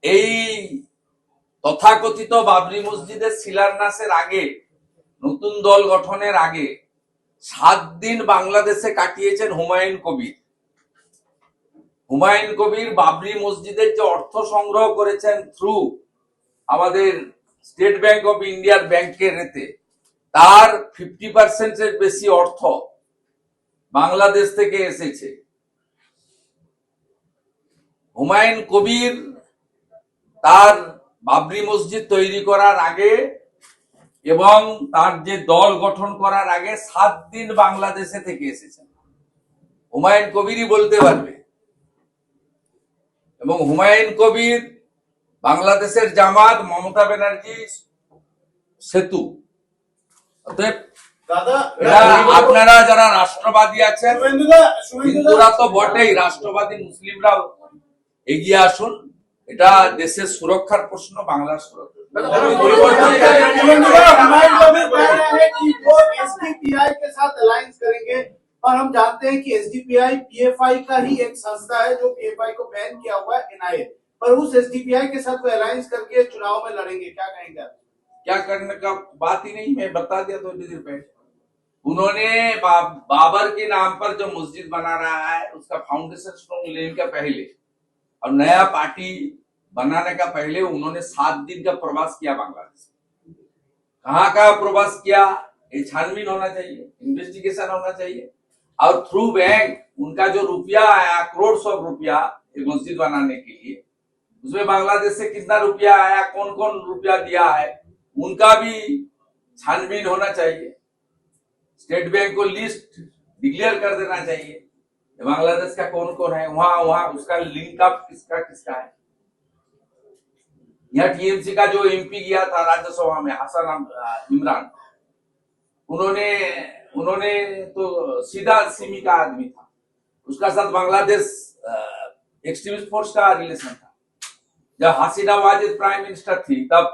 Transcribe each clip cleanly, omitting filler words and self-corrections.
এই তথাকথিত বাবরি মসজিদের শিলান্যাসের আগে, নতুন দল গঠনের আগে 7 দিন বাংলাদেশে কাটিয়েছেন হুমায়ুন কবির। হুমায়ুন কবির বাবরি মসজিদের যে অর্থ সংগ্রহ করেছেন থ্রু আমাদের স্টেট ব্যাংক অফ ইন্ডিয়ার ব্যাংকের এতে, তার 50% বেশি অর্থ বাংলাদেশ থেকে এসেছে। হুমায়ুন কবির তার বাবরি মসজিদ তৈরি করার আগে এবং তার যে দল গঠন করার আগে 7 দিন বাংলাদেশে থেকে এসেছেন। হুমায়ুন কবিরই বলতে পারবে। এবং হুমায়ুন কবির বাংলাদেশের জামাত, মমতা ব্যানার্জি সেতু। অতএব আপনারা যারা রাষ্ট্রবাদী আছেন, হিন্দুরা তো বটেই, রাষ্ট্রবাদী মুসলিমরাও এগিয়ে আসুন। এটা দেশের সুরক্ষার প্রশ্ন, বাংলার সুরক্ষা। और हम जानते हैं कि एसडीपीआई पीएफआई का ही एक संस्था है जो पीएफआई को बैन किया हुआ है एनआईए, पर उस एसडीपीआई के साथ वो अलायंस करके चुनाव में लड़ेंगे, क्या कहेंगे? क्या करने का बात ही नहीं, मैं बता दिया थोड़ी देर पहले। उन्होंने बाबर के नाम पर जो मस्जिद बना रहा है उसका फाउंडेशन स्टोन लेने का पहले और नया पार्टी बनाने का पहले उन्होंने 7 दिन का प्रवास किया बांग्लादेश। कहाँ का प्रवास किया, ये छानबीन होना चाहिए, इन्वेस्टिगेशन होना चाहिए। और थ्रू बैंक उनका जो रुपया आया, करोड़ रुपया एक मस्जिद बनाने के लिए, उसमें बांग्लादेश से कितना रुपया आया, कौन कौन रुपया दिया है, उनका भी छानबीन होना चाहिए। स्टेट बैंक को लिस्ट डिक्लेयर कर देना चाहिए बांग्लादेश का कौन कौन है, वहां उसका लिंक अप किसका किसका है। यहाँ टीएमसी का जो एमपी गया था राज्यसभा में, हसन इमरान, उन्होंने तो सीधा सिमी का आदमी था, उसका साथ बांग्लादेश एक्सट्रीमिस्ट फोर्स का रिलेशन था। जब हसीना वाजिद प्राइम मिनिस्टर थी तब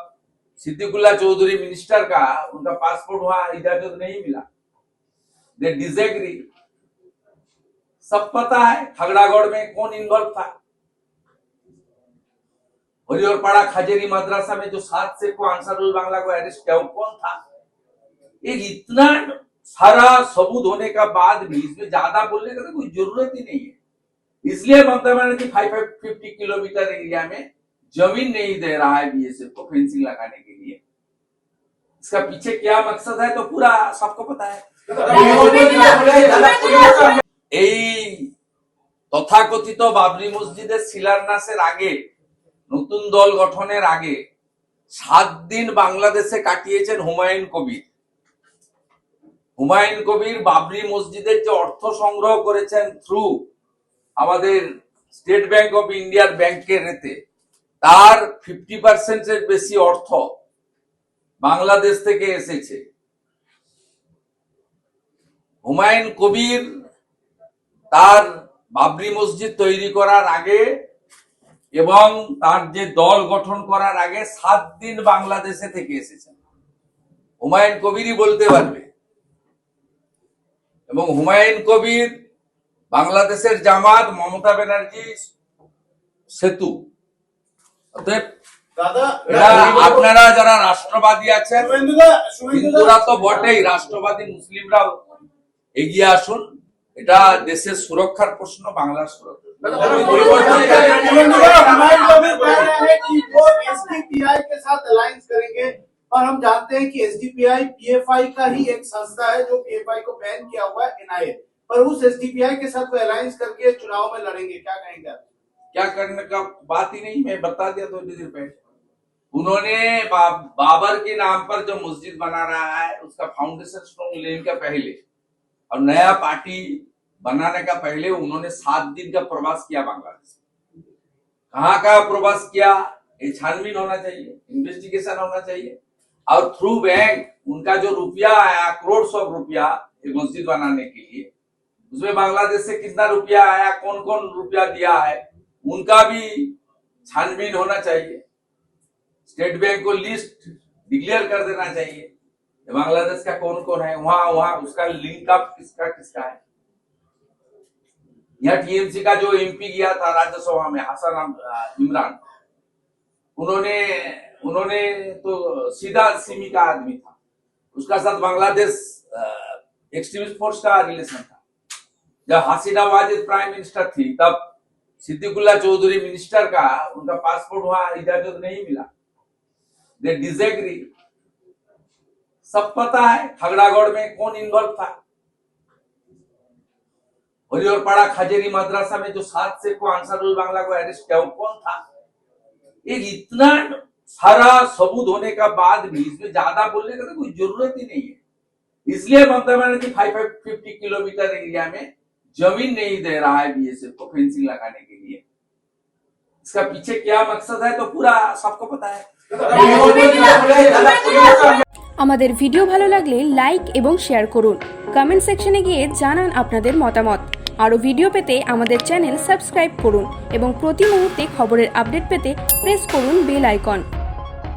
सिद्दीकुल्ला चौधरी मिनिस्टर का, उनका पासपोर्ट वहां इजाजत नहीं मिला, दे डिसएग्री। सब पता है खगड़ागढ़ में कौन इन्वॉल्व था। हरिहरपाड़ा खजेरी मदरसा में जो 7 से को अंसारुल बांग्ला को अरेस्ट किया, वो कौन था। ये इतना सारा सबूत होने का बाद भी इसमें ज्यादा बोलने का तो कोई जरूरत ही नहीं है। इसलिए ममता बनर्जी 550 किलोमीटर एरिया में जमीन नहीं दे रहा है बीएसएफ को फेंसिंग लगाने के लिए। इसका पीछे क्या मकसद है तो पूरा सबको पता है। এই তথাকথিত বাবরি মসজিদের শিলান্যাসের আগে, নতুন দল গঠনের আগে 7 দিন বাংলাদেশে কাটিয়েছেন হুমায়ুন কবির। হুমায়ুন কবির বাবরি মসজিদের যে অর্থ সংগ্রহ করেছেন থ্রু আমাদের স্টেট ব্যাংক অফ ইন্ডিয়ার ব্যাংকের এতে, তার 50% বেশি অর্থ বাংলাদেশ থেকে এসেছে। হুমায়ুন কবির তার বাবরি মসজিদ তৈরি করার আগে এবং তার যে দল গঠন করার আগে 7 দিন বাংলাদেশে থেকে এসেছেন। হুমায়ুন কবিরই বলতে পারবে। এবং হুমায়ুন কবির বাংলাদেশের জামাত, মমতা ব্যানার্জি সেতু। অতএব আপনারা যারা রাষ্ট্রবাদী আছেন, হিন্দুরা তো বটেই, রাষ্ট্রবাদী মুসলিমরাও এগিয়ে আসুন। এটা দেশের সুরক্ষার প্রশ্ন, বাংলার সুরক্ষা। एसडीपीआई के साथ अलायंस करेंगे, और हम जानते हैं कि एसडीपीआई पीएफआई का ही एक संस्था है जो पीएफआई को बैन किया हुआ है एनआईए, पर उस एसडीपीआई के साथ वो अलायंस करके चुनाव में लड़ेंगे, क्या कहेंगे? क्या करने का बात ही नहीं, मैं बता दिया थोड़ी देर पहले। उन्होंने बाबर के नाम पर जो मस्जिद बना रहा है उसका फाउंडेशन स्टोन लेने का पहले और नया पार्टी बनाने का पहले उन्होंने 7 दिन का प्रवास किया बांग्लादेश। कहाँ का प्रवास किया, ये छानबीन होना चाहिए, इन्वेस्टिगेशन होना चाहिए। और थ्रू बैंक उनका जो रुपया आया, करोड़ रुपया एक मस्जिद बनाने के लिए, उसमें बांग्लादेश से कितना रुपया आया, कौन कौन रुपया दिया है, उनका भी छानबीन होना चाहिए। स्टेट बैंक को लिस्ट डिक्लेयर कर देना चाहिए बांग्लादेश का कौन कौन है, वहां उसका लिंक अप किसका किसका है। यहाँ टीएमसी का जो एमपी गया था राज्यसभा में, हसन इमरान, उन्होंने तो सीधा सिमी का आदमी था, उसका साथ बांग्लादेश एक्सट्रीमिस्ट फोर्स का रिलेशन था। जब हसीना वाजिद प्राइम मिनिस्टर थी तब सिद्दीकुल्ला चौधरी मिनिस्टर का उनका पासपोर्ट वहां इजाजत नहीं मिला, दे डिसएग्री। सब पता है खगड़ागढ़ में कौन इन्वॉल्व था। हरिहरपाड़ा खजेरी मदरसा में जो 7 से को अंसारुल बांग्ला को अरेस्ट किया वो कौन था। एक इतना सारा सबूत होने का बाद भी इसमें ज्यादा बोलने का तो कोई जरूरत ही नहीं है। इसलिए ममता बनर्जी 550 किलोमीटर एरिया में जमीन नहीं दे रहा है बीएसएफ को फेंसिंग लगाने के लिए। इसका पीछे क्या मकसद है तो पूरा सबको पता है। আমাদের ভিডিও ভালো লাগলে লাইক এবং শেয়ার করুন, কমেন্ট সেকশনে গিয়ে জানান আপনাদের মতামত। আরও ভিডিও পেতে আমাদের চ্যানেল সাবস্ক্রাইব করুন এবং প্রতি মুহূর্তে খবরের আপডেট পেতে প্রেস করুন বেল আইকন।